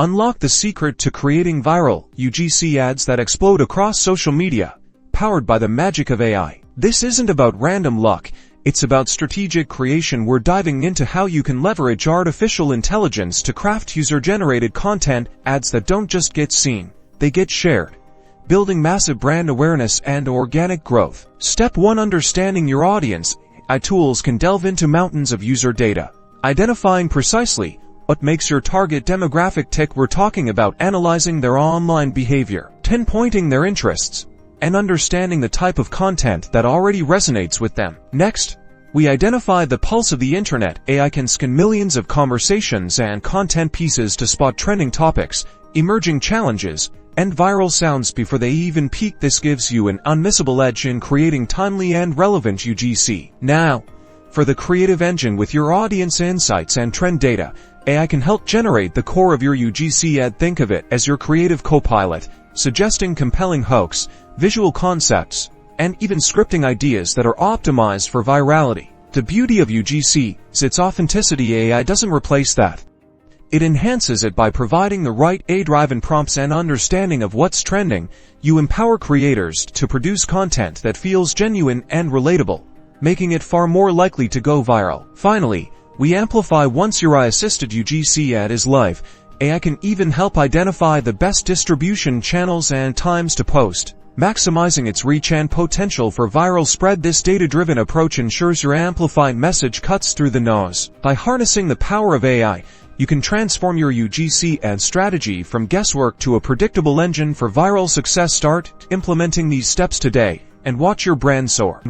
Unlock the secret to creating viral UGC ads that explode across social media, powered by the magic of AI. This isn't about random luck, it's about strategic creation. We're diving into how you can leverage artificial intelligence to craft user-generated content, ads that don't just get seen, they get shared, building massive brand awareness and organic growth. Step 1. Understanding your audience. AI tools can delve into mountains of user data, identifying precisely what makes your target demographic tick. We're talking about analyzing their online behavior, pinpointing their interests, and understanding the type of content that already resonates with them. Next, we identify the pulse of the internet. AI can scan millions of conversations and content pieces to spot trending topics, emerging challenges, and viral sounds before they even peak. This gives you an unmissable edge in creating timely and relevant UGC. Now, for the creative engine. With your audience insights and trend data, AI can help generate the core of your UGC ad. Think of it as your creative co-pilot, suggesting compelling hooks, visual concepts, and even scripting ideas that are optimized for virality. The beauty of UGC is its authenticity. AI doesn't replace that. It enhances it by providing the right AI-driven prompts and understanding of what's trending. You empower creators to produce content that feels genuine and relatable, making it far more likely to go viral. Finally, we amplify. Once your AI-assisted UGC ad is live, AI can even help identify the best distribution channels and times to post, maximizing its reach and potential for viral spread. This data-driven approach ensures your amplified message cuts through the noise. By harnessing the power of AI, you can transform your UGC ad strategy from guesswork to a predictable engine for viral success. Start implementing these steps today and watch your brand soar.